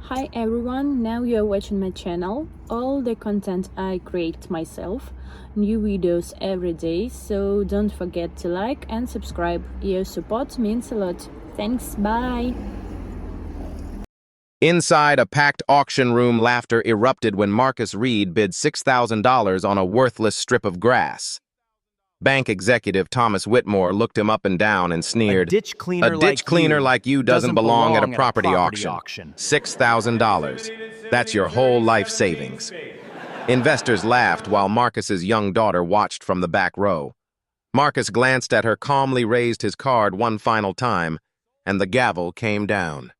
Hi everyone, now you're watching my channel. All the content I create myself, new videos every day, so don't forget to like and subscribe. Your support means a lot. Thanks, bye! Inside a packed auction room, laughter erupted when Marcus Reed bid $6,000 on a worthless strip of grass. Bank executive Thomas Whitmore looked him up and down and sneered, "A ditch cleaner like you doesn't belong at a property auction. $6,000. That's your whole life savings." Investors laughed while Marcus's young daughter watched from the back row. Marcus glanced at her, calmly raised his card one final time, and the gavel came down.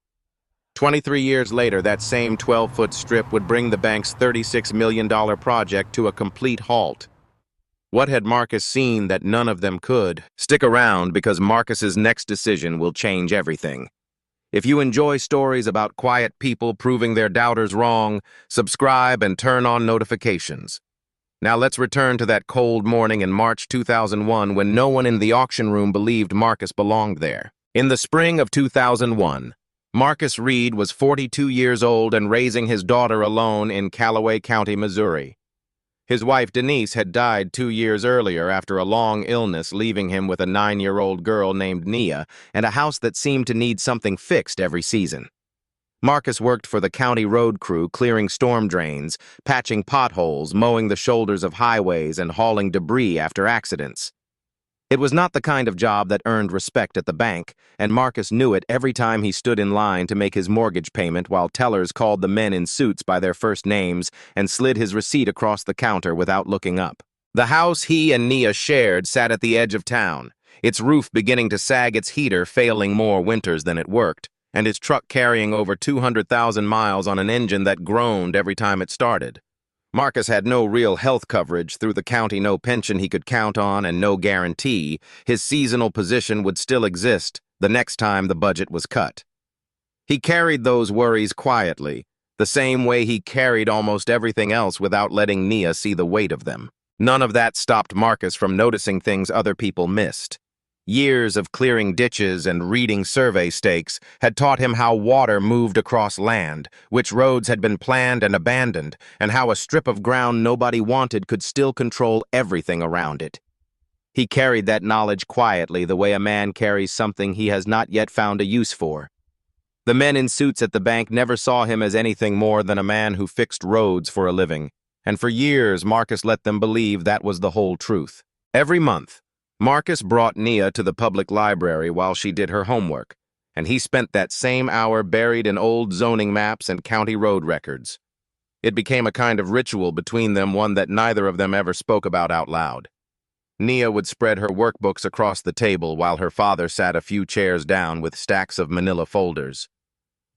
23 years later, that same 12-foot strip would bring the bank's $36 million project to a complete halt. What had Marcus seen that none of them could? Stick around, because Marcus's next decision will change everything. If you enjoy stories about quiet people proving their doubters wrong, subscribe and turn on notifications. Now let's return to that cold morning in March 2001 when no one in the auction room believed Marcus belonged there. In the spring of 2001, Marcus Reed was 42 years old and raising his daughter alone in Callaway County, Missouri. His wife Denise had died 2 years earlier after a long illness, leaving him with a 9-year-old girl named Nia and a house that seemed to need something fixed every season. Marcus worked for the county road crew, clearing storm drains, patching potholes, mowing the shoulders of highways, and hauling debris after accidents. It was not the kind of job that earned respect at the bank, and Marcus knew it every time he stood in line to make his mortgage payment while tellers called the men in suits by their first names and slid his receipt across the counter without looking up. The house he and Nia shared sat at the edge of town, its roof beginning to sag, its heater failing more winters than it worked, and its truck carrying over 200,000 miles on an engine that groaned every time it started. Marcus had no real health coverage through the county, no pension he could count on, and no guarantee his seasonal position would still exist the next time the budget was cut. He carried those worries quietly, the same way he carried almost everything else without letting Nia see the weight of them. None of that stopped Marcus from noticing things other people missed. Years of clearing ditches and reading survey stakes had taught him how water moved across land, which roads had been planned and abandoned, and how a strip of ground nobody wanted could still control everything around it. He carried that knowledge quietly, the way a man carries something he has not yet found a use for. The men in suits at the bank never saw him as anything more than a man who fixed roads for a living, and for years Marcus let them believe that was the whole truth. Every month, Marcus brought Nia to the public library while she did her homework, and he spent that same hour buried in old zoning maps and county road records. It became a kind of ritual between them, one that neither of them ever spoke about out loud. Nia would spread her workbooks across the table while her father sat a few chairs down with stacks of manila folders.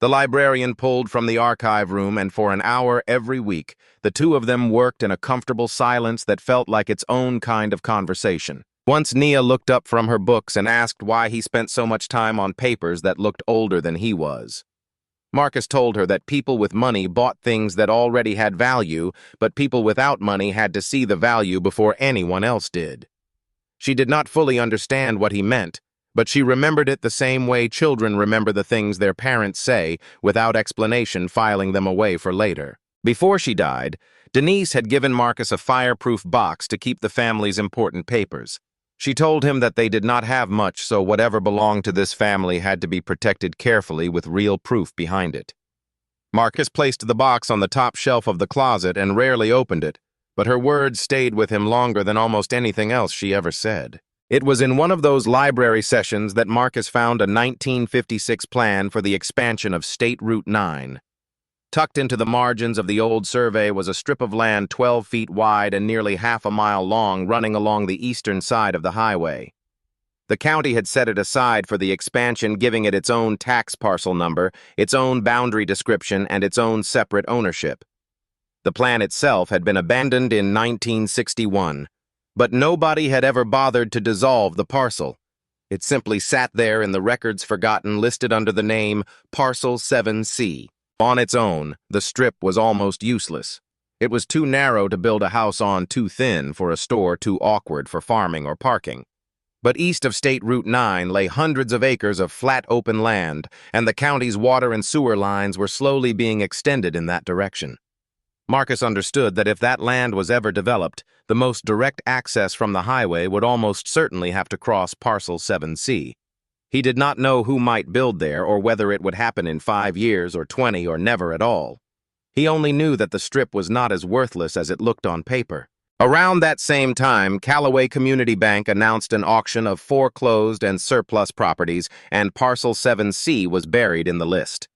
The librarian pulled from the archive room, and for an hour every week, the two of them worked in a comfortable silence that felt like its own kind of conversation. Once Nia looked up from her books and asked why he spent so much time on papers that looked older than he was. Marcus told her that people with money bought things that already had value, but people without money had to see the value before anyone else did. She did not fully understand what he meant, but she remembered it the same way children remember the things their parents say, without explanation, filing them away for later. Before she died, Denise had given Marcus a fireproof box to keep the family's important papers. She told him that they did not have much, so whatever belonged to this family had to be protected carefully with real proof behind it. Marcus placed the box on the top shelf of the closet and rarely opened it, but her words stayed with him longer than almost anything else she ever said. It was in one of those library sessions that Marcus found a 1956 plan for the expansion of State Route 9. Tucked into the margins of the old survey was a strip of land 12 feet wide and nearly half a mile long, running along the eastern side of the highway. The county had set it aside for the expansion, giving it its own tax parcel number, its own boundary description, and its own separate ownership. The plan itself had been abandoned in 1961, but nobody had ever bothered to dissolve the parcel. It simply sat there in the records, forgotten, listed under the name Parcel 7C. On its own, the strip was almost useless. It was too narrow to build a house on, too thin for a store, too awkward for farming or parking. But east of State Route 9 lay hundreds of acres of flat open land, and the county's water and sewer lines were slowly being extended in that direction. Marcus understood that if that land was ever developed, the most direct access from the highway would almost certainly have to cross Parcel 7C. He did not know who might build there or whether it would happen in 5 years or 20 or never at all. He only knew that the strip was not as worthless as it looked on paper. Around that same time, Callaway Community Bank announced an auction of foreclosed and surplus properties, and Parcel 7C was buried in the list.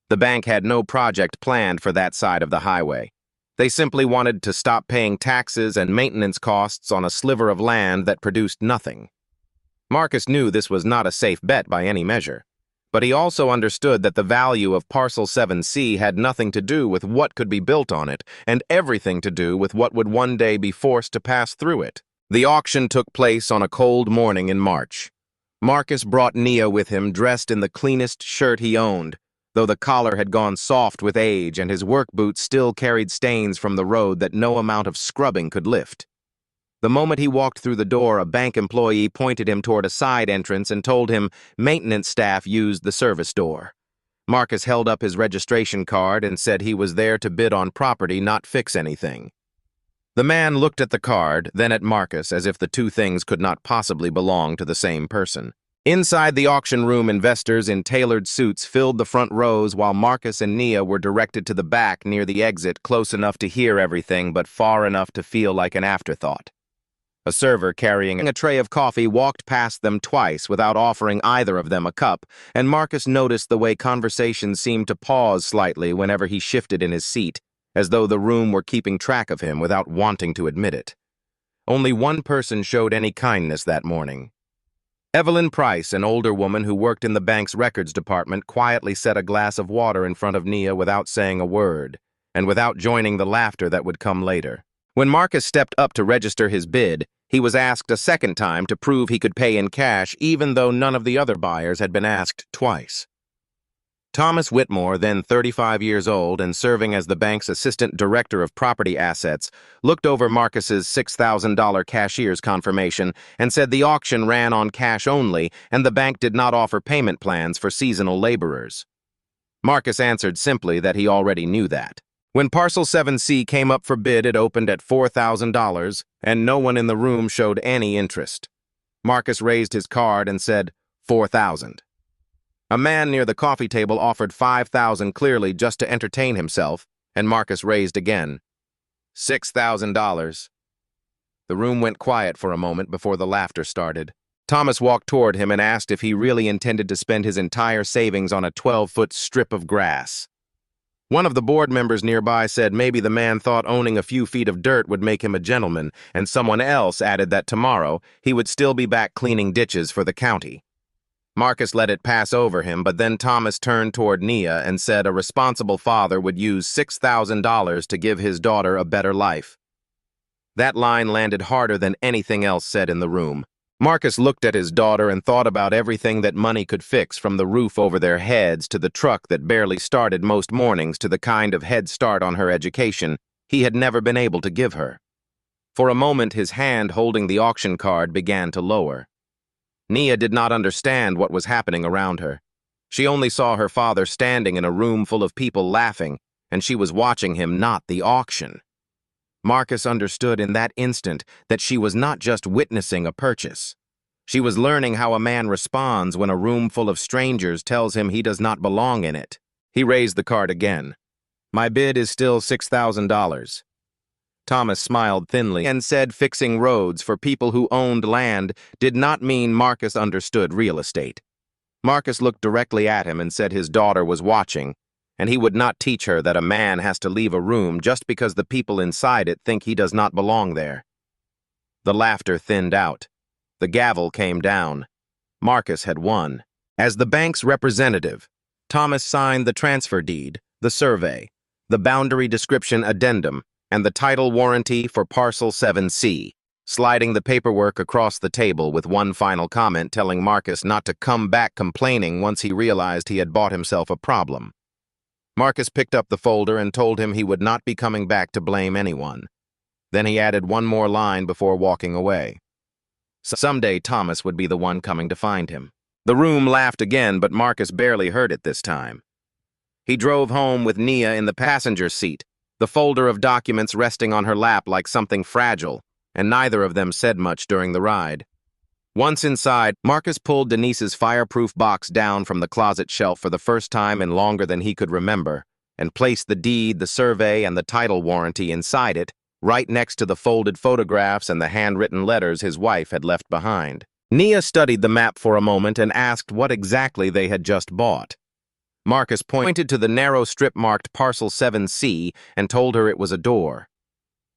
The bank had no project planned for that side of the highway. They simply wanted to stop paying taxes and maintenance costs on a sliver of land that produced nothing. Marcus knew this was not a safe bet by any measure, but he also understood that the value of Parcel 7C had nothing to do with what could be built on it, and everything to do with what would one day be forced to pass through it. The auction took place on a cold morning in March. Marcus brought Nia with him, dressed in the cleanest shirt he owned, though the collar had gone soft with age and his work boots still carried stains from the road that no amount of scrubbing could lift. The moment he walked through the door, a bank employee pointed him toward a side entrance and told him maintenance staff used the service door. Marcus held up his registration card and said he was there to bid on property, not fix anything. The man looked at the card, then at Marcus, as if the two things could not possibly belong to the same person. Inside the auction room, investors in tailored suits filled the front rows while Marcus and Nia were directed to the back near the exit, close enough to hear everything but far enough to feel like an afterthought. A server carrying a tray of coffee walked past them twice without offering either of them a cup, and Marcus noticed the way conversation seemed to pause slightly whenever he shifted in his seat, as though the room were keeping track of him without wanting to admit it. Only one person showed any kindness that morning. Evelyn Price, an older woman who worked in the bank's records department, quietly set a glass of water in front of Nia without saying a word, and without joining the laughter that would come later. When Marcus stepped up to register his bid, he was asked a second time to prove he could pay in cash, even though none of the other buyers had been asked twice. Thomas Whitmore, then 35 years old and serving as the bank's assistant director of property assets, looked over Marcus's $6,000 cashier's confirmation and said the auction ran on cash only and the bank did not offer payment plans for seasonal laborers. Marcus answered simply that he already knew that. When Parcel 7C came up for bid, it opened at $4,000, and no one in the room showed any interest. Marcus raised his card and said, $4,000. A man near the coffee table offered $5,000 clearly just to entertain himself, and Marcus raised again. $6,000. The room went quiet for a moment before the laughter started. Thomas walked toward him and asked if he really intended to spend his entire savings on a 12-foot strip of grass. One of the board members nearby said maybe the man thought owning a few feet of dirt would make him a gentleman, and someone else added that tomorrow he would still be back cleaning ditches for the county. Marcus let it pass over him, but then Thomas turned toward Nia and said a responsible father would use $6,000 to give his daughter a better life. That line landed harder than anything else said in the room. Marcus looked at his daughter and thought about everything that money could fix, from the roof over their heads to the truck that barely started most mornings to the kind of head start on her education he had never been able to give her. For a moment, his hand holding the auction card began to lower. Nia did not understand what was happening around her. She only saw her father standing in a room full of people laughing, and she was watching him, not the auction. Marcus understood in that instant that she was not just witnessing a purchase. She was learning how a man responds when a room full of strangers tells him he does not belong in it. He raised the card again. My bid is still $6,000. Thomas smiled thinly and said fixing roads for people who owned land did not mean Marcus understood real estate. Marcus looked directly at him and said his daughter was watching, and he would not teach her that a man has to leave a room just because the people inside it think he does not belong there. The laughter thinned out. The gavel came down. Marcus had won. As the bank's representative, Thomas signed the transfer deed, the survey, the boundary description addendum, and the title warranty for Parcel 7C, sliding the paperwork across the table with one final comment telling Marcus not to come back complaining once he realized he had bought himself a problem. Marcus picked up the folder and told him he would not be coming back to blame anyone. Then he added one more line before walking away. Someday Thomas would be the one coming to find him. The room laughed again, but Marcus barely heard it this time. He drove home with Nia in the passenger seat, the folder of documents resting on her lap like something fragile, and neither of them said much during the ride. Once inside, Marcus pulled Denise's fireproof box down from the closet shelf for the first time in longer than he could remember, and placed the deed, the survey, and the title warranty inside it, right next to the folded photographs and the handwritten letters his wife had left behind. Nia studied the map for a moment and asked what exactly they had just bought. Marcus pointed to the narrow strip marked Parcel 7C and told her it was a door.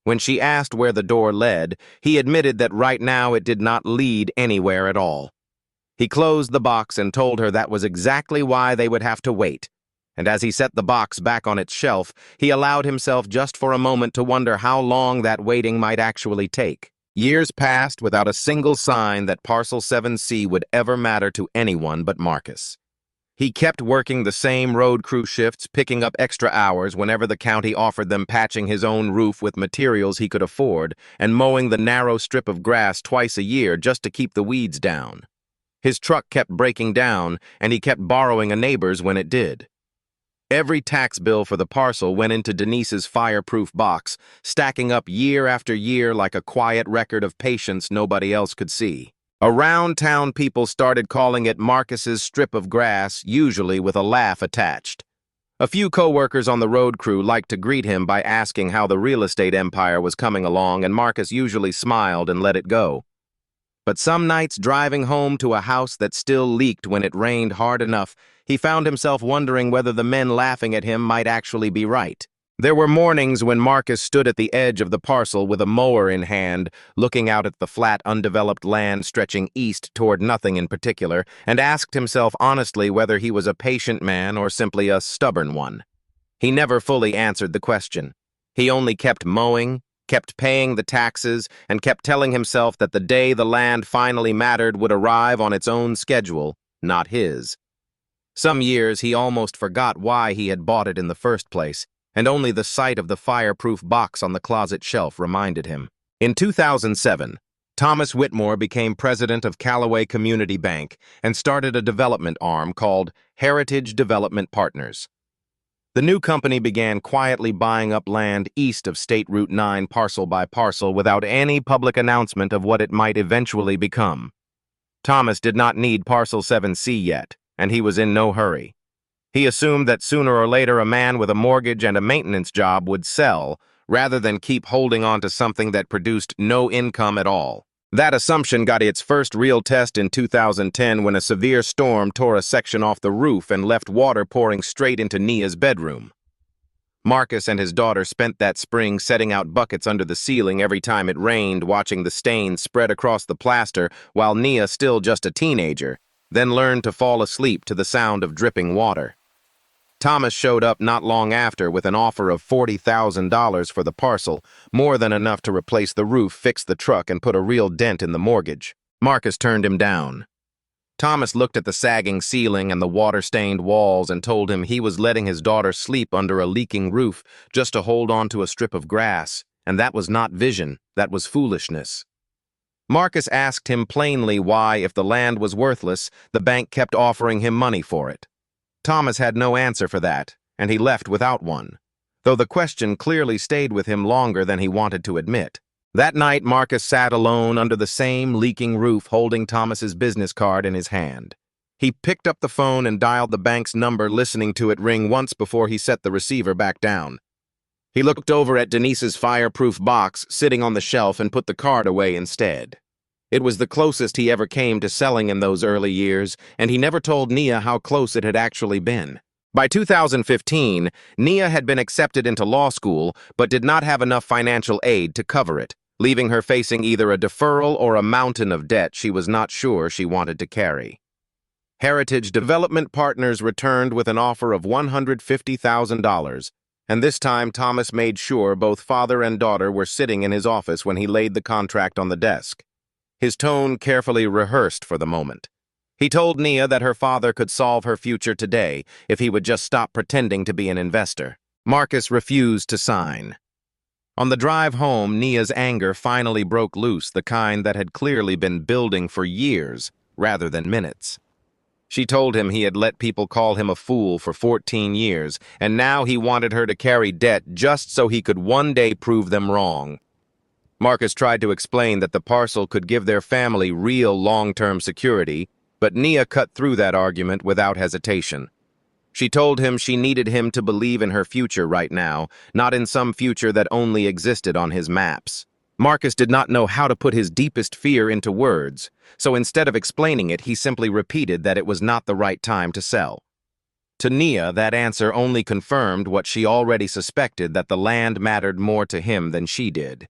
When she asked where the door led, he admitted that right now it did not lead anywhere at all. He closed the box and told her that was exactly why they would have to wait. And as he set the box back on its shelf, he allowed himself just for a moment to wonder how long that waiting might actually take. Years passed without a single sign that Parcel 7C would ever matter to anyone but Marcus. He kept working the same road crew shifts, picking up extra hours whenever the county offered them, patching his own roof with materials he could afford, and mowing the narrow strip of grass twice a year just to keep the weeds down. His truck kept breaking down, and he kept borrowing a neighbor's when it did. Every tax bill for the parcel went into Denise's fireproof box, stacking up year after year like a quiet record of patience nobody else could see. Around town, people started calling it Marcus's strip of grass, usually with a laugh attached. A few co-workers on the road crew liked to greet him by asking how the real estate empire was coming along, and Marcus usually smiled and let it go. But some nights, driving home to a house that still leaked when it rained hard enough, he found himself wondering whether the men laughing at him might actually be right. There were mornings when Marcus stood at the edge of the parcel with a mower in hand, looking out at the flat, undeveloped land stretching east toward nothing in particular, and asked himself honestly whether he was a patient man or simply a stubborn one. He never fully answered the question. He only kept mowing, kept paying the taxes, and kept telling himself that the day the land finally mattered would arrive on its own schedule, not his. Some years he almost forgot why he had bought it in the first place, and only the sight of the fireproof box on the closet shelf reminded him. In 2007, Thomas Whitmore became president of Callaway Community Bank and started a development arm called Heritage Development Partners. The new company began quietly buying up land east of State Route 9 parcel by parcel without any public announcement of what it might eventually become. Thomas did not need Parcel 7C yet, and he was in no hurry. He assumed that sooner or later a man with a mortgage and a maintenance job would sell, rather than keep holding on to something that produced no income at all. That assumption got its first real test in 2010 when a severe storm tore a section off the roof and left water pouring straight into Nia's bedroom. Marcus and his daughter spent that spring setting out buckets under the ceiling every time it rained, watching the stains spread across the plaster while Nia, still just a teenager, then learned to fall asleep to the sound of dripping water. Thomas showed up not long after with an offer of $40,000 for the parcel, more than enough to replace the roof, fix the truck, and put a real dent in the mortgage. Marcus turned him down. Thomas looked at the sagging ceiling and the water-stained walls and told him he was letting his daughter sleep under a leaking roof just to hold on to a strip of grass, and that was not vision, that was foolishness. Marcus asked him plainly why, if the land was worthless, the bank kept offering him money for it. Thomas had no answer for that, and he left without one, though the question clearly stayed with him longer than he wanted to admit. That night, Marcus sat alone under the same leaking roof, holding Thomas's business card in his hand. He picked up the phone and dialed the bank's number, listening to it ring once before he set the receiver back down. He looked over at Denise's fireproof box sitting on the shelf and put the card away instead. It was the closest he ever came to selling in those early years, and he never told Nia how close it had actually been. By 2015, Nia had been accepted into law school, but did not have enough financial aid to cover it, leaving her facing either a deferral or a mountain of debt she was not sure she wanted to carry. Heritage Development Partners returned with an offer of $150,000, and this time Thomas made sure both father and daughter were sitting in his office when he laid the contract on the desk. His tone carefully rehearsed for the moment. He told Nia that her father could solve her future today if he would just stop pretending to be an investor. Marcus refused to sign. On the drive home, Nia's anger finally broke loose, the kind that had clearly been building for years rather than minutes. She told him he had let people call him a fool for 14 years, and now he wanted her to carry debt just so he could one day prove them wrong. Marcus tried to explain that the parcel could give their family real long-term security, but Nia cut through that argument without hesitation. She told him she needed him to believe in her future right now, not in some future that only existed on his maps. Marcus did not know how to put his deepest fear into words, so instead of explaining it, he simply repeated that it was not the right time to sell. To Nia, that answer only confirmed what she already suspected, that the land mattered more to him than she did.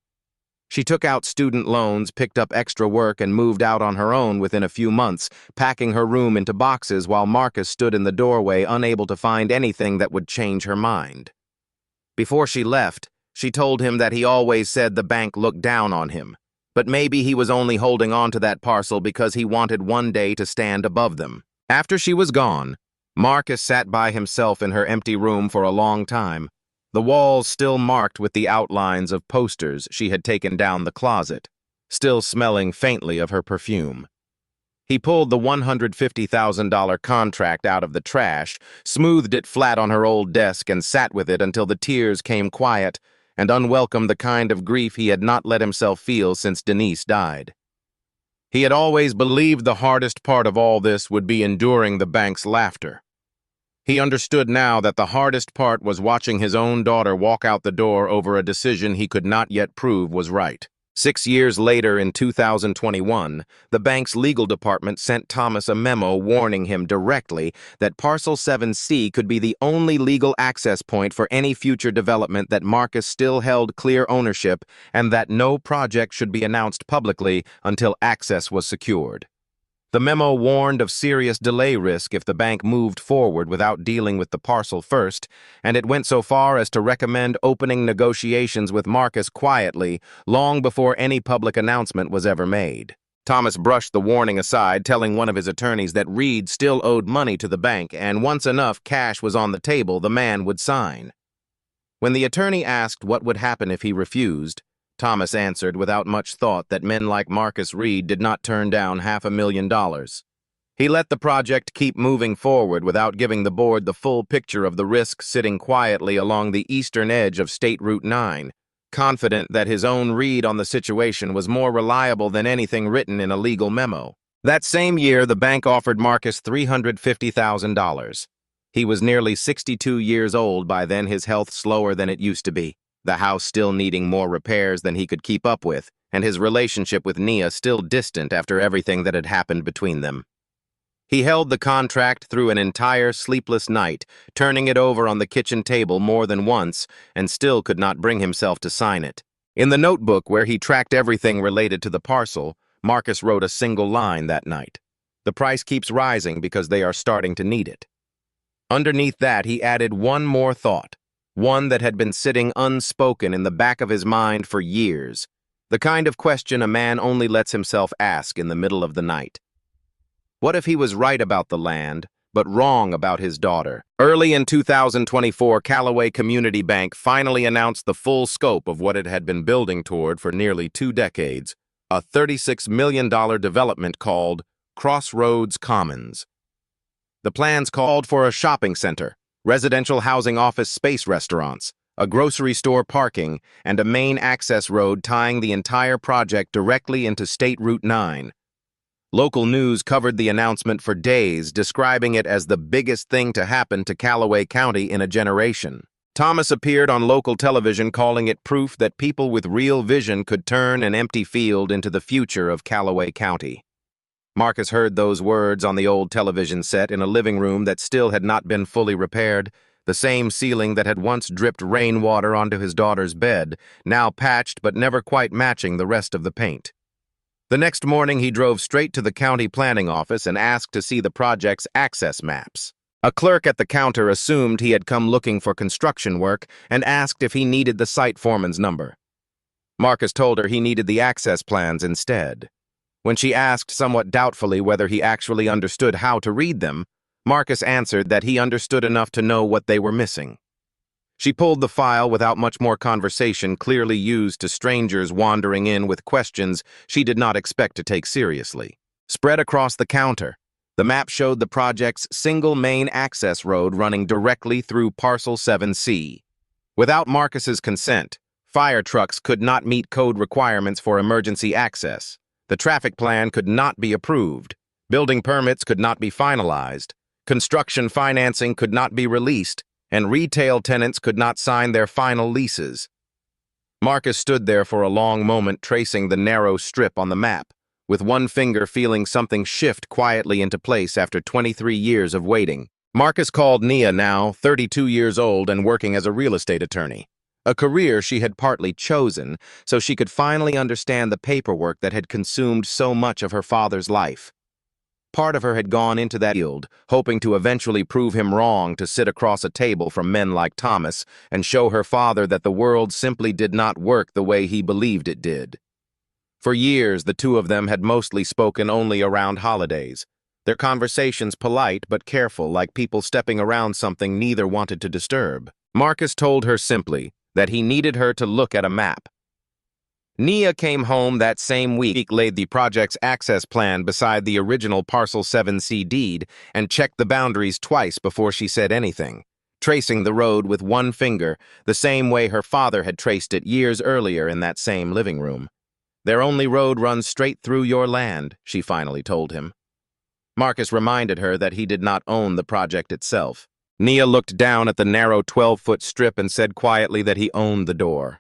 She took out student loans, picked up extra work, and moved out on her own within a few months, packing her room into boxes while Marcus stood in the doorway, unable to find anything that would change her mind. Before she left, she told him that he always said the bank looked down on him, but maybe he was only holding on to that parcel because he wanted one day to stand above them. After she was gone, Marcus sat by himself in her empty room for a long time, the walls still marked with the outlines of posters she had taken down the closet, still smelling faintly of her perfume. He pulled the $150,000 contract out of the trash, smoothed it flat on her old desk, and sat with it until the tears came quiet and unwelcome, the kind of grief he had not let himself feel since Denise died. He had always believed the hardest part of all this would be enduring the bank's laughter. He understood now that the hardest part was watching his own daughter walk out the door over a decision he could not yet prove was right. 6 years later, in 2021, the bank's legal department sent Thomas a memo warning him directly that Parcel 7C could be the only legal access point for any future development, that Marcus still held clear ownership, and that no project should be announced publicly until access was secured. The memo warned of serious delay risk if the bank moved forward without dealing with the parcel first, and it went so far as to recommend opening negotiations with Marcus quietly, long before any public announcement was ever made. Thomas brushed the warning aside, telling one of his attorneys that Reed still owed money to the bank, and once enough cash was on the table, the man would sign. When the attorney asked what would happen if he refused, Thomas answered without much thought that men like Marcus Reed did not turn down $500,000. He let the project keep moving forward without giving the board the full picture of the risk, sitting quietly along the eastern edge of State Route 9, confident that his own read on the situation was more reliable than anything written in a legal memo. That same year, the bank offered Marcus $350,000. He was nearly 62 years old by then, his health slower than it used to be, the house still needing more repairs than he could keep up with, and his relationship with Nia still distant after everything that had happened between them. He held the contract through an entire sleepless night, turning it over on the kitchen table more than once, and still could not bring himself to sign it. In the notebook where he tracked everything related to the parcel, Marcus wrote a single line that night: "The price keeps rising because they are starting to need it." Underneath that, he added one more thought, one that had been sitting unspoken in the back of his mind for years, the kind of question a man only lets himself ask in the middle of the night. What if he was right about the land, but wrong about his daughter? Early in 2024, Callaway Community Bank finally announced the full scope of what it had been building toward for nearly 2 decades, a $36 million development called Crossroads Commons. The plans called for a shopping center, residential housing, office space, restaurants, a grocery store, parking, and a main access road tying the entire project directly into State Route 9. Local news covered the announcement for days, describing it as the biggest thing to happen to Callaway County in a generation. Thomas appeared on local television calling it proof that people with real vision could turn an empty field into the future of Callaway County. Marcus heard those words on the old television set in a living room that still had not been fully repaired, the same ceiling that had once dripped rainwater onto his daughter's bed, now patched but never quite matching the rest of the paint. The next morning, he drove straight to the county planning office and asked to see the project's access maps. A clerk at the counter assumed he had come looking for construction work and asked if he needed the site foreman's number. Marcus told her he needed the access plans instead. When she asked somewhat doubtfully whether he actually understood how to read them, Marcus answered that he understood enough to know what they were missing. She pulled the file without much more conversation, clearly used to strangers wandering in with questions she did not expect to take seriously. Spread across the counter, the map showed the project's single main access road running directly through Parcel 7C. Without Marcus's consent, fire trucks could not meet code requirements for emergency access. The traffic plan could not be approved. Building permits could not be finalized. Construction financing could not be released, and retail tenants could not sign their final leases. Marcus stood there for a long moment, tracing the narrow strip on the map, with one finger feeling something shift quietly into place after 23 years of waiting. Marcus called Nia, now 32 years old and working as a real estate attorney, a career she had partly chosen so she could finally understand the paperwork that had consumed so much of her father's life. Part of her had gone into that field, hoping to eventually prove him wrong, to sit across a table from men like Thomas and show her father that the world simply did not work the way he believed it did. For years, the two of them had mostly spoken only around holidays, their conversations polite but careful, like people stepping around something neither wanted to disturb. Marcus told her simply that he needed her to look at a map. Nia came home that same week, laid the project's access plan beside the original Parcel 7C deed, and checked the boundaries twice before she said anything, tracing the road with one finger, the same way her father had traced it years earlier in that same living room. "Their only road runs straight through your land," she finally told him. Marcus reminded her that he did not own the project itself. Nia looked down at the narrow 12-foot strip and said quietly that he owned the door.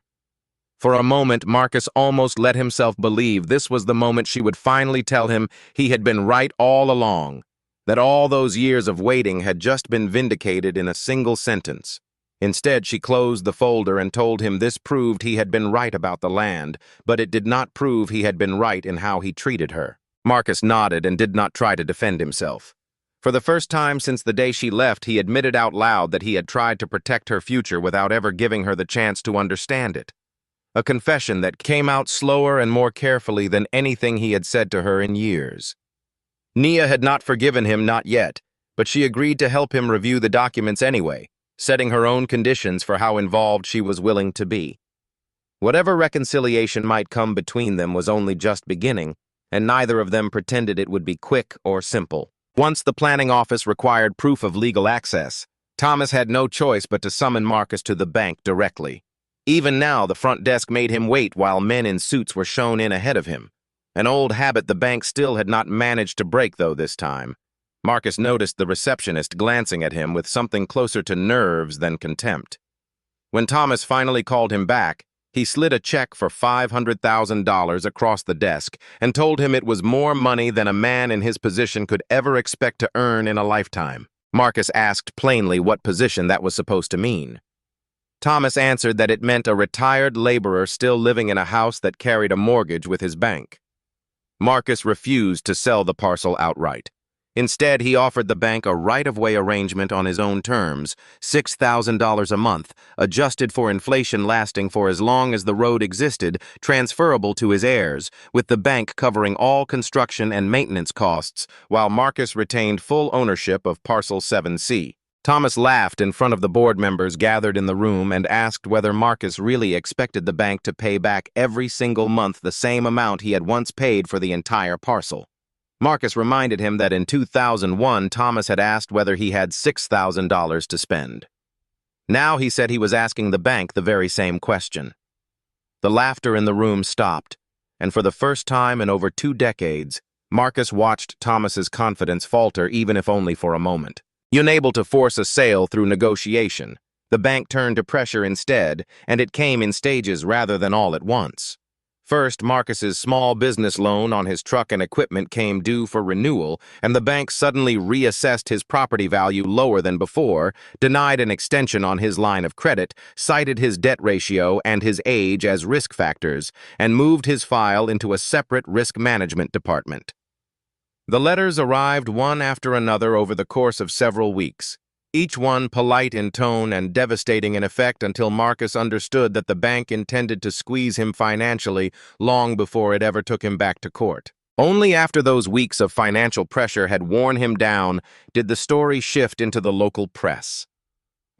For a moment, Marcus almost let himself believe this was the moment she would finally tell him he had been right all along, that all those years of waiting had just been vindicated in a single sentence. Instead, she closed the folder and told him this proved he had been right about the land, but it did not prove he had been right in how he treated her. Marcus nodded and did not try to defend himself. For the first time since the day she left, he admitted out loud that he had tried to protect her future without ever giving her the chance to understand it. A confession that came out slower and more carefully than anything he had said to her in years. Nia had not forgiven him, not yet, but she agreed to help him review the documents anyway, setting her own conditions for how involved she was willing to be. Whatever reconciliation might come between them was only just beginning, and neither of them pretended it would be quick or simple. Once the planning office required proof of legal access, Thomas had no choice but to summon Marcus to the bank directly. Even now, the front desk made him wait while men in suits were shown in ahead of him. An old habit the bank still had not managed to break, though, this time. Marcus noticed the receptionist glancing at him with something closer to nerves than contempt. When Thomas finally called him back, he slid a check for $500,000 across the desk and told him it was more money than a man in his position could ever expect to earn in a lifetime. Marcus asked plainly what position that was supposed to mean. Thomas answered that it meant a retired laborer still living in a house that carried a mortgage with his bank. Marcus refused to sell the parcel outright. Instead, he offered the bank a right-of-way arrangement on his own terms, $6,000 a month, adjusted for inflation lasting for as long as the road existed, transferable to his heirs, with the bank covering all construction and maintenance costs, while Marcus retained full ownership of Parcel 7C. Thomas laughed in front of the board members gathered in the room and asked whether Marcus really expected the bank to pay back every single month the same amount he had once paid for the entire parcel. Marcus reminded him that in 2001, Thomas had asked whether he had $6,000 to spend. Now he said he was asking the bank the very same question. The laughter in the room stopped, and for the first time in over 2 decades, Marcus watched Thomas's confidence falter, even if only for a moment. Unable to force a sale through negotiation, the bank turned to pressure instead, and it came in stages rather than all at once. First, Marcus's small business loan on his truck and equipment came due for renewal, and the bank suddenly reassessed his property value lower than before, denied an extension on his line of credit, cited his debt ratio and his age as risk factors, and moved his file into a separate risk management department. The letters arrived one after another over the course of several weeks, each one polite in tone and devastating in effect, until Marcus understood that the bank intended to squeeze him financially long before it ever took him back to court. Only after those weeks of financial pressure had worn him down did the story shift into the local press.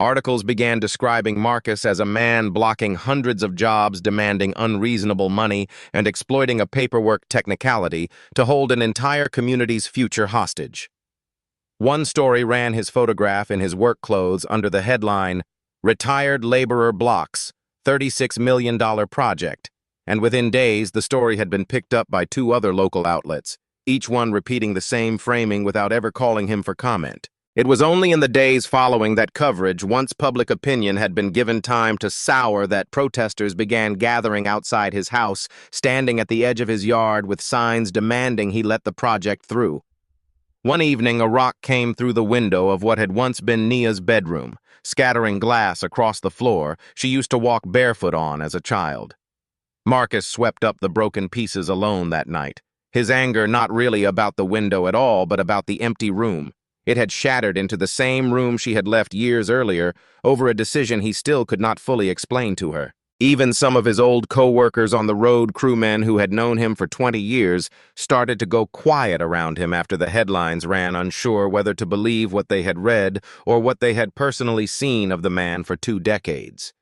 Articles began describing Marcus as a man blocking hundreds of jobs, demanding unreasonable money, and exploiting a paperwork technicality to hold an entire community's future hostage. One story ran his photograph in his work clothes under the headline, "Retired Laborer Blocks, $36 million Project," and within days the story had been picked up by two other local outlets, each one repeating the same framing without ever calling him for comment. It was only in the days following that coverage, once public opinion had been given time to sour, that protesters began gathering outside his house, standing at the edge of his yard with signs demanding he let the project through. One evening, a rock came through the window of what had once been Nia's bedroom, scattering glass across the floor she used to walk barefoot on as a child. Marcus swept up the broken pieces alone that night, his anger not really about the window at all, but about the empty room. It had shattered into the same room she had left years earlier over a decision he still could not fully explain to her. Even some of his old co-workers on the road, crewmen who had known him for 20 years, started to go quiet around him after the headlines ran, unsure whether to believe what they had read or what they had personally seen of the man for 2 decades.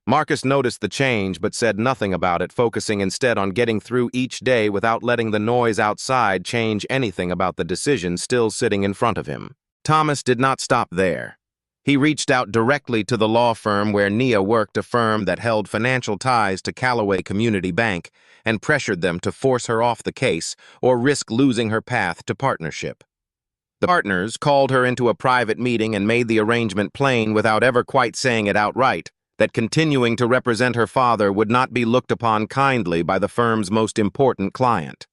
Marcus noticed the change but said nothing about it, focusing instead on getting through each day without letting the noise outside change anything about the decision still sitting in front of him. Thomas did not stop there. He reached out directly to the law firm where Nia worked, a firm that held financial ties to Callaway Community Bank, and pressured them to force her off the case or risk losing her path to partnership. The partners called her into a private meeting and made the arrangement plain without ever quite saying it outright, that continuing to represent her father would not be looked upon kindly by the firm's most important client.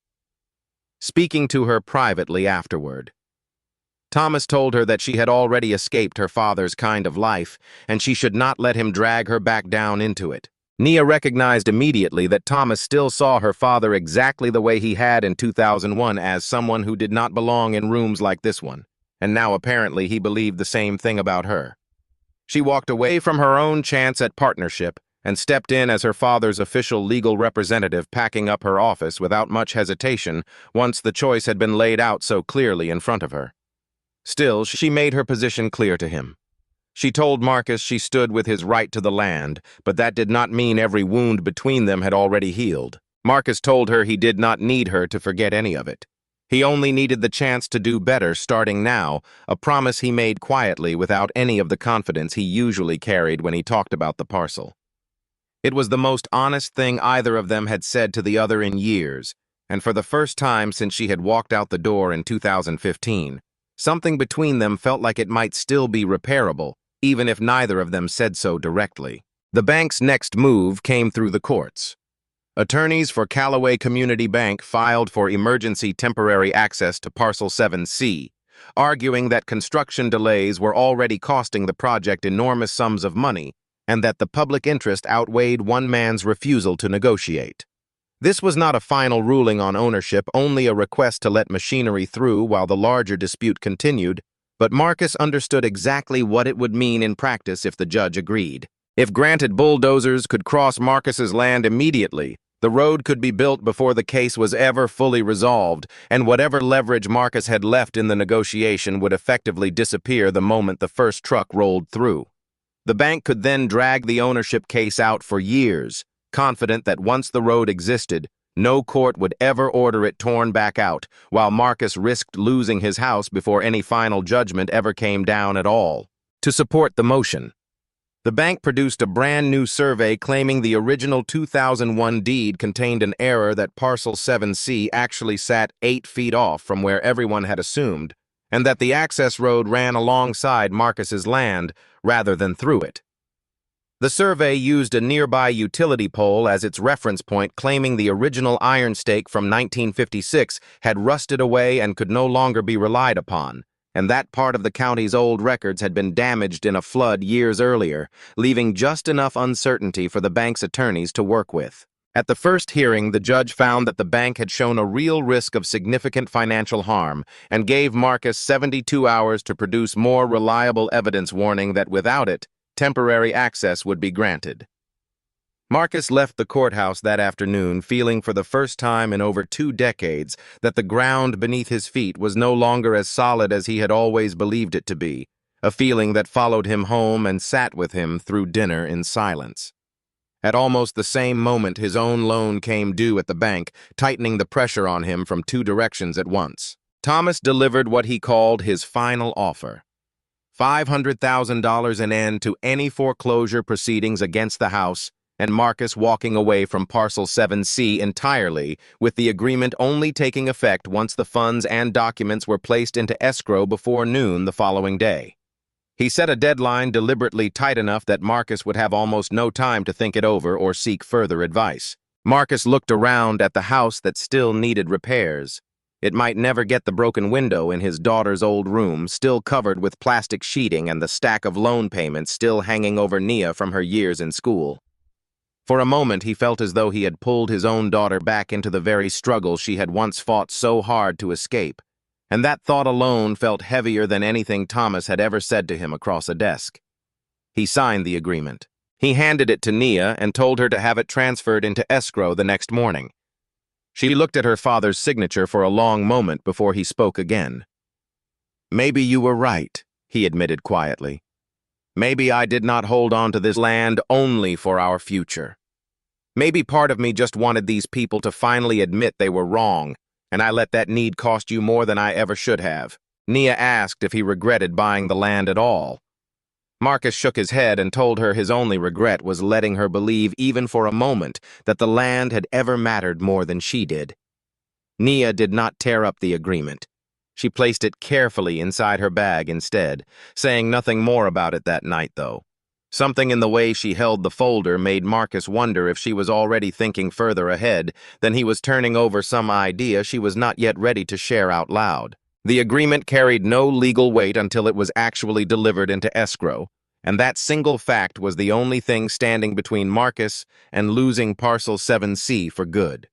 Speaking to her privately afterward, Thomas told her that she had already escaped her father's kind of life, and she should not let him drag her back down into it. Nia recognized immediately that Thomas still saw her father exactly the way he had in 2001, as someone who did not belong in rooms like this one, and now apparently he believed the same thing about her. She walked away from her own chance at partnership and stepped in as her father's official legal representative, packing up her office without much hesitation once the choice had been laid out so clearly in front of her. Still, she made her position clear to him. She told Marcus she stood with his right to the land, but that did not mean every wound between them had already healed. Marcus told her he did not need her to forget any of it. He only needed the chance to do better starting now, a promise he made quietly without any of the confidence he usually carried when he talked about the parcel. It was the most honest thing either of them had said to the other in years, and for the first time since she had walked out the door in 2015, something between them felt like it might still be repairable, even if neither of them said so directly. The bank's next move came through the courts. Attorneys for Callaway Community Bank filed for emergency temporary access to Parcel 7C, arguing that construction delays were already costing the project enormous sums of money and that the public interest outweighed one man's refusal to negotiate. This was not a final ruling on ownership, only a request to let machinery through while the larger dispute continued, but Marcus understood exactly what it would mean in practice if the judge agreed. If granted, bulldozers could cross Marcus's land immediately, the road could be built before the case was ever fully resolved, and whatever leverage Marcus had left in the negotiation would effectively disappear the moment the first truck rolled through. The bank could then drag the ownership case out for years, confident that once the road existed, no court would ever order it torn back out, while Marcus risked losing his house before any final judgment ever came down at all. To support the motion, the bank produced a brand new survey claiming the original 2001 deed contained an error that Parcel 7C actually sat 8 feet off from where everyone had assumed, and that the access road ran alongside Marcus's land rather than through it. The survey used a nearby utility pole as its reference point, claiming the original iron stake from 1956 had rusted away and could no longer be relied upon, and that part of the county's old records had been damaged in a flood years earlier, leaving just enough uncertainty for the bank's attorneys to work with. At the first hearing, the judge found that the bank had shown a real risk of significant financial harm and gave Marcus 72 hours to produce more reliable evidence, warning that without it, temporary access would be granted. Marcus left the courthouse that afternoon feeling for the first time in over 2 decades that the ground beneath his feet was no longer as solid as he had always believed it to be, a feeling that followed him home and sat with him through dinner in silence. At almost the same moment, his own loan came due at the bank, tightening the pressure on him from two directions at once. Thomas delivered what he called his final offer: $500,000 an end to any foreclosure proceedings against the house, and Marcus walking away from Parcel 7C entirely, with the agreement only taking effect once the funds and documents were placed into escrow before noon the following day. He set a deadline deliberately tight enough that Marcus would have almost no time to think it over or seek further advice. Marcus looked around at the house that still needed repairs. It might never get the broken window in his daughter's old room, still covered with plastic sheeting, and the stack of loan payments still hanging over Nia from her years in school. For a moment, he felt as though he had pulled his own daughter back into the very struggle she had once fought so hard to escape, and that thought alone felt heavier than anything Thomas had ever said to him across a desk. He signed the agreement. He handed it to Nia and told her to have it transferred into escrow the next morning. She looked at her father's signature for a long moment before he spoke again. "Maybe you were right," he admitted quietly. "Maybe I did not hold on to this land only for our future. Maybe part of me just wanted these people to finally admit they were wrong, and I let that need cost you more than I ever should have." Nia asked if he regretted buying the land at all. Marcus shook his head and told her his only regret was letting her believe even for a moment that the land had ever mattered more than she did. Nia did not tear up the agreement. She placed it carefully inside her bag instead, saying nothing more about it that night, though. Something in the way she held the folder made Marcus wonder if she was already thinking further ahead than he was turning over some idea she was not yet ready to share out loud. The agreement carried no legal weight until it was actually delivered into escrow, and that single fact was the only thing standing between Marcus and losing Parcel 7C for good.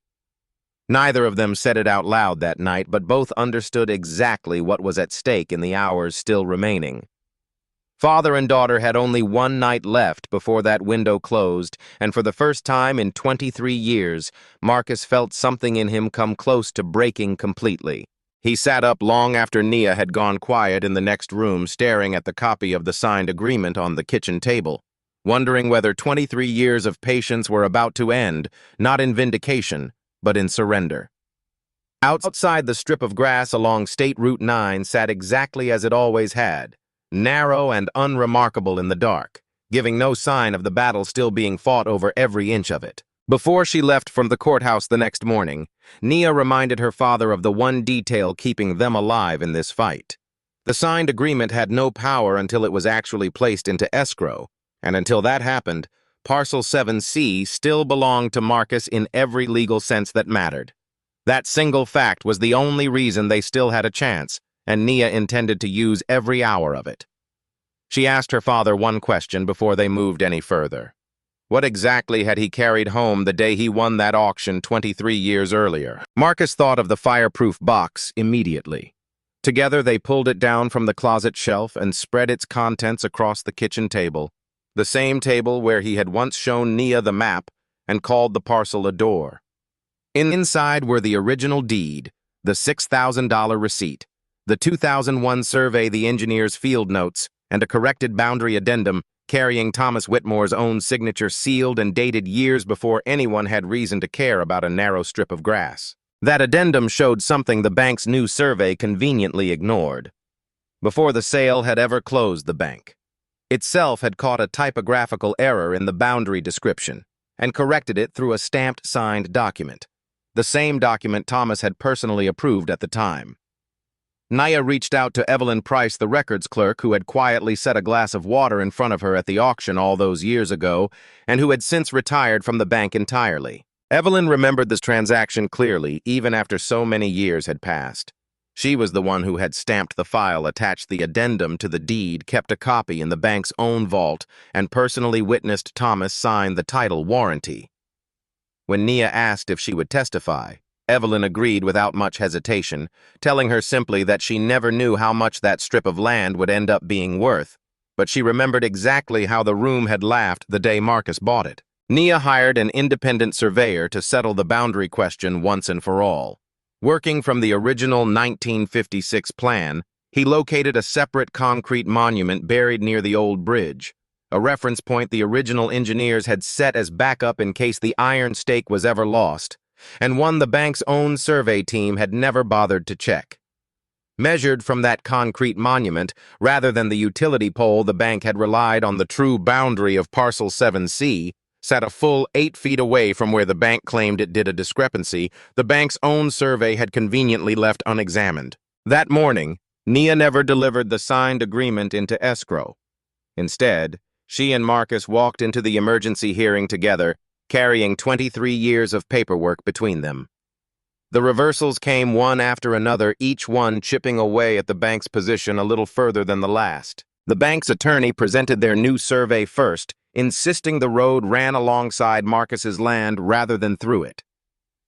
Neither of them said it out loud that night, but both understood exactly what was at stake in the hours still remaining. Father and daughter had only one night left before that window closed, and for the first time in 23 years, Marcus felt something in him come close to breaking completely. He sat up long after Nia had gone quiet in the next room, staring at the copy of the signed agreement on the kitchen table, wondering whether 23 years of patience were about to end, not in vindication, but in surrender. Outside, the strip of grass along State Route 9 sat exactly as it always had, narrow and unremarkable in the dark, giving no sign of the battle still being fought over every inch of it. Before she left from the courthouse the next morning, Nia reminded her father of the one detail keeping them alive in this fight. The signed agreement had no power until it was actually placed into escrow, and until that happened, Parcel 7C still belonged to Marcus in every legal sense that mattered. That single fact was the only reason they still had a chance, and Nia intended to use every hour of it. She asked her father one question before they moved any further. What exactly had he carried home the day he won that auction 23 years earlier? Marcus thought of the fireproof box immediately. Together they pulled it down from the closet shelf and spread its contents across the kitchen table, the same table where he had once shown Nia the map and called the parcel a door. Inside were the original deed, the $6,000 receipt, the 2001 survey, the engineer's field notes, and a corrected boundary addendum carrying Thomas Whitmore's own signature, sealed and dated years before anyone had reason to care about a narrow strip of grass. That addendum showed something the bank's new survey conveniently ignored. Before the sale had ever closed, the bank itself had caught a typographical error in the boundary description and corrected it through a stamped, signed document, the same document Thomas had personally approved at the time. Nia reached out to Evelyn Price, the records clerk who had quietly set a glass of water in front of her at the auction all those years ago and who had since retired from the bank entirely. Evelyn remembered this transaction clearly, even after so many years had passed. She was the one who had stamped the file, attached the addendum to the deed, kept a copy in the bank's own vault, and personally witnessed Thomas sign the title warranty. When Nia asked if she would testify, Evelyn agreed without much hesitation, telling her simply that she never knew how much that strip of land would end up being worth, but she remembered exactly how the room had laughed the day Marcus bought it. Nia hired an independent surveyor to settle the boundary question once and for all. Working from the original 1956 plan, He located a separate concrete monument buried near the old bridge, a reference point the original engineers had set as backup in case the iron stake was ever lost, and one the bank's own survey team had never bothered to check. Measured from that concrete monument, rather than the utility pole the bank had relied on, the true boundary of Parcel 7C sat a full 8 feet away from where the bank claimed it did. A discrepancy the bank's own survey had conveniently left unexamined. That morning, Nia never delivered the signed agreement into escrow. Instead, she and Marcus walked into the emergency hearing together, carrying 23 years of paperwork between them. The reversals came one after another, each one chipping away at the bank's position a little further than the last. The bank's attorney presented their new survey first, insisting the road ran alongside Marcus's land rather than through it.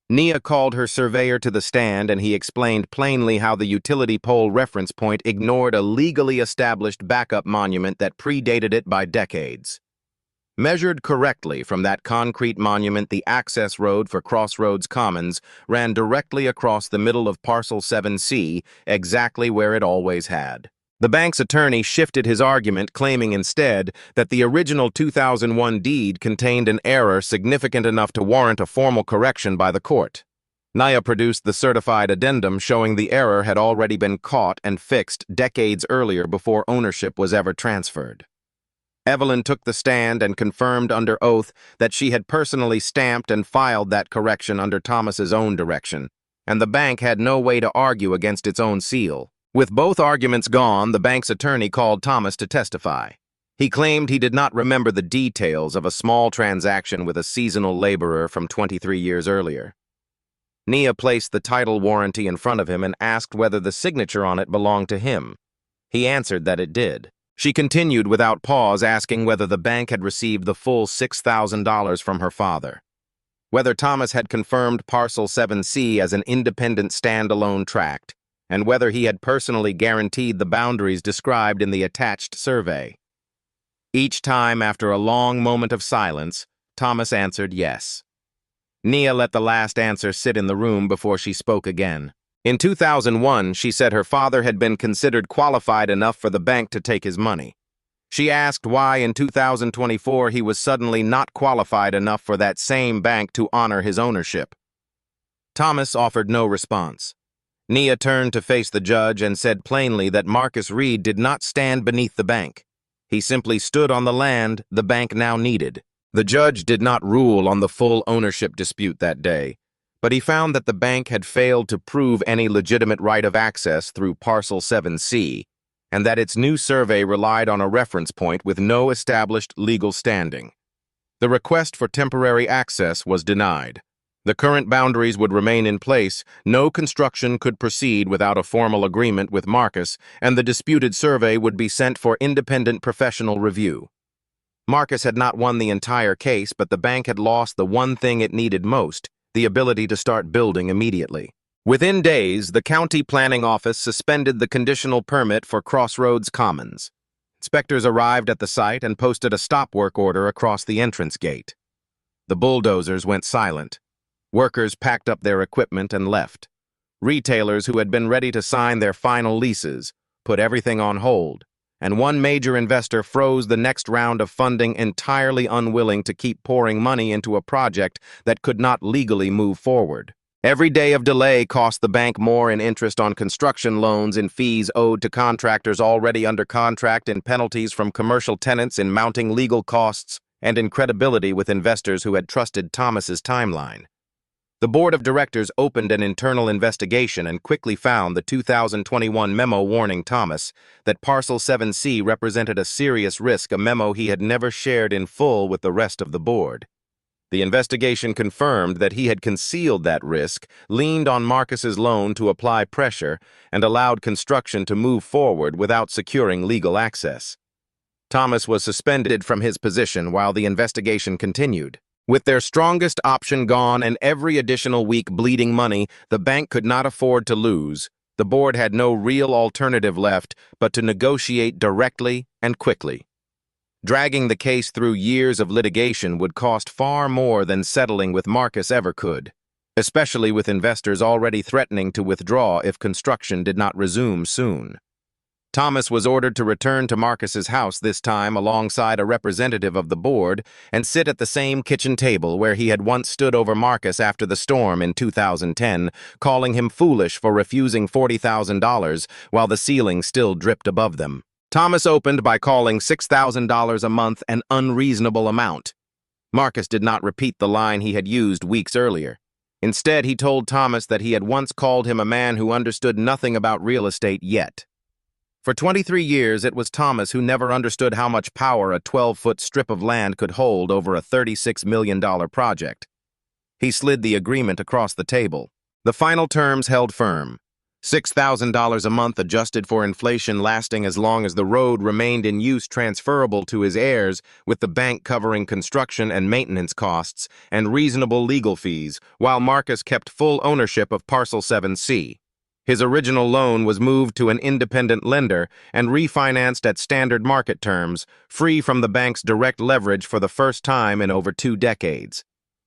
Nia called her surveyor to the stand, and he explained plainly how the utility pole reference point ignored a legally established backup monument that predated it by decades. Measured correctly from that concrete monument, the access road for Crossroads Commons ran directly across the middle of Parcel 7C, exactly where it always had. The bank's attorney shifted his argument, claiming instead that the original 2001 deed contained an error significant enough to warrant a formal correction by the court. Nia produced the certified addendum showing the error had already been caught and fixed decades earlier before ownership was ever transferred. Evelyn took the stand and confirmed under oath that she had personally stamped and filed that correction under Thomas's own direction, and the bank had no way to argue against its own seal. With both arguments gone, the bank's attorney called Thomas to testify. He claimed he did not remember the details of a small transaction with a seasonal laborer from 23 years earlier. Nia placed the title warranty in front of him and asked whether the signature on it belonged to him. He answered that it did. She continued without pause, asking whether the bank had received the full $6,000 from her father, whether Thomas had confirmed Parcel 7C as an independent standalone tract, and whether he had personally guaranteed the boundaries described in the attached survey. Each time, after a long moment of silence, Thomas answered yes. Nia let the last answer sit in the room before she spoke again. In 2001, she said her father had been considered qualified enough for the bank to take his money. She asked why in 2024 he was suddenly not qualified enough for that same bank to honor his ownership. Thomas offered no response. Nia turned to face the judge and said plainly that Marcus Reed did not stand beneath the bank. He simply stood on the land the bank now needed. The judge did not rule on the full ownership dispute that day, but he found that the bank had failed to prove any legitimate right of access through Parcel 7C, and that its new survey relied on a reference point with no established legal standing. The request for temporary access was denied. The current boundaries would remain in place, no construction could proceed without a formal agreement with Marcus, and the disputed survey would be sent for independent professional review. Marcus had not won the entire case, but the bank had lost the one thing it needed most, the ability to start building immediately. Within days, the county planning office suspended the conditional permit for Crossroads Commons. Inspectors arrived at the site and posted a stop work order across the entrance gate. The bulldozers went silent. Workers packed up their equipment and left. Retailers who had been ready to sign their final leases put everything on hold, and one major investor froze the next round of funding, entirely unwilling to keep pouring money into a project that could not legally move forward. Every day of delay cost the bank more in interest on construction loans, in fees owed to contractors already under contract, in penalties from commercial tenants, in mounting legal costs, and in credibility with investors who had trusted Thomas's timeline. The board of directors opened an internal investigation and quickly found the 2021 memo warning Thomas that Parcel 7C represented a serious risk, a memo he had never shared in full with the rest of the board. The investigation confirmed that he had concealed that risk, leaned on Marcus's loan to apply pressure, and allowed construction to move forward without securing legal access. Thomas was suspended from his position while the investigation continued. With their strongest option gone and every additional week bleeding money the bank could not afford to lose, the board had no real alternative left but to negotiate directly and quickly. Dragging the case through years of litigation would cost far more than settling with Marcus ever could, especially with investors already threatening to withdraw if construction did not resume soon. Thomas was ordered to return to Marcus's house this time alongside a representative of the board and sit at the same kitchen table where he had once stood over Marcus after the storm in 2010, calling him foolish for refusing $40,000 while the ceiling still dripped above them. Thomas opened by calling $6,000 a month an unreasonable amount. Marcus did not repeat the line he had used weeks earlier. Instead, he told Thomas that he had once called him a man who understood nothing about real estate yet. For 23 years, it was Thomas who never understood how much power a 12-foot strip of land could hold over a $36 million project. He slid the agreement across the table. The final terms held firm. $6,000 a month adjusted for inflation lasting as long as the road remained in use, transferable to his heirs, with the bank covering construction and maintenance costs and reasonable legal fees, while Marcus kept full ownership of Parcel 7C. His original loan was moved to an independent lender and refinanced at standard market terms, free from the bank's direct leverage for the first time in over 2 decades.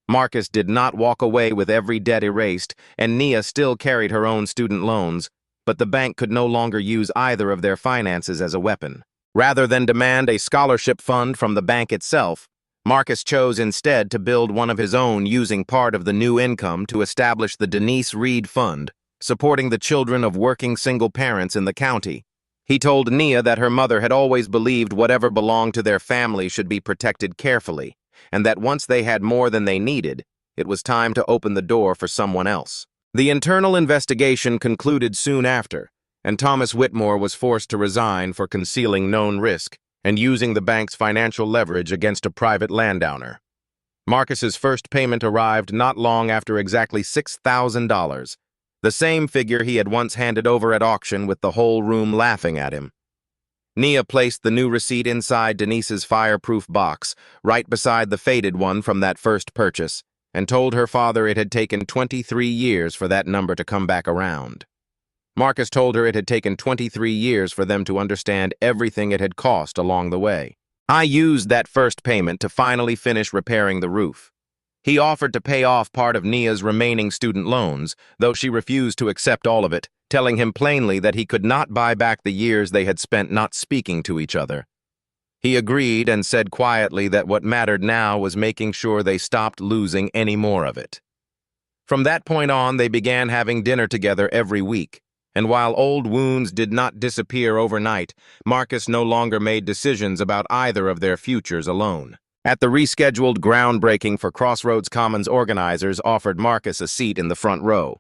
Marcus did not walk away with every debt erased, and Nia still carried her own student loans, but the bank could no longer use either of their finances as a weapon. Rather than demand a scholarship fund from the bank itself, Marcus chose instead to build one of his own using part of the new income to establish the Denise Reed Fund, supporting the children of working single parents in the county. He told Nia that her mother had always believed whatever belonged to their family should be protected carefully, and that once they had more than they needed, it was time to open the door for someone else. The internal investigation concluded soon after, and Thomas Whitmore was forced to resign for concealing known risk and using the bank's financial leverage against a private landowner. Marcus's first payment arrived not long after, exactly $6,000, the same figure he had once handed over at auction with the whole room laughing at him. Nia placed the new receipt inside Denise's fireproof box, right beside the faded one from that first purchase, and told her father it had taken 23 years for that number to come back around. Marcus told her it had taken 23 years for them to understand everything it had cost along the way. I used that first payment to finally finish repairing the roof. He offered to pay off part of Nia's remaining student loans, though she refused to accept all of it, telling him plainly that he could not buy back the years they had spent not speaking to each other. He agreed and said quietly that what mattered now was making sure they stopped losing any more of it. From that point on, they began having dinner together every week, and while old wounds did not disappear overnight, Marcus no longer made decisions about either of their futures alone. At the rescheduled groundbreaking for Crossroads Commons, organizers offered Marcus a seat in the front row.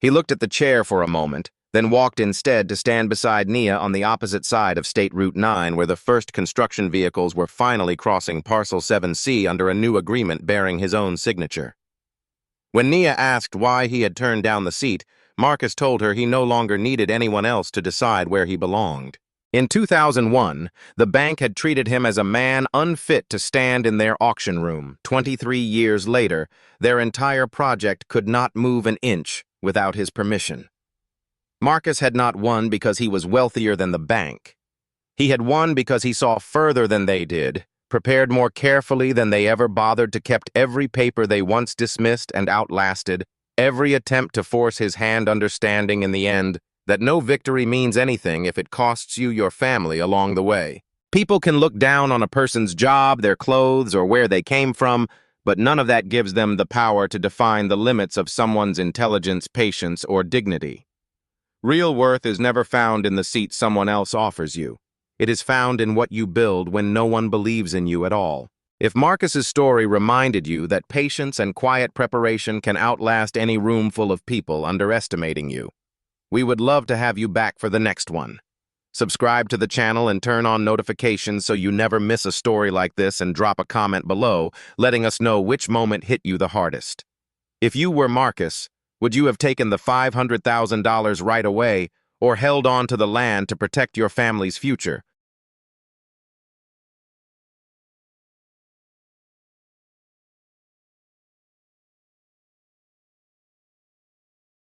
He looked at the chair for a moment, then walked instead to stand beside Nia on the opposite side of State Route 9, where the first construction vehicles were finally crossing Parcel 7C under a new agreement bearing his own signature. When Nia asked why he had turned down the seat, Marcus told her he no longer needed anyone else to decide where he belonged. In 2001, the bank had treated him as a man unfit to stand in their auction room. 23 years later, their entire project could not move an inch without his permission. Marcus had not won because he was wealthier than the bank. He had won because he saw further than they did, prepared more carefully than they ever bothered to, kept every paper they once dismissed and outlasted, every attempt to force his hand, understanding in the end that no victory means anything if it costs you your family along the way. People can look down on a person's job, their clothes, or where they came from, but none of that gives them the power to define the limits of someone's intelligence, patience, or dignity. Real worth is never found in the seat someone else offers you. It is found in what you build when no one believes in you at all. If Marcus's story reminded you that patience and quiet preparation can outlast any room full of people underestimating you, we would love to have you back for the next one. Subscribe to the channel and turn on notifications so you never miss a story like this, and drop a comment below letting us know which moment hit you the hardest. If you were Marcus, would you have taken the $500,000 right away or held on to the land to protect your family's future?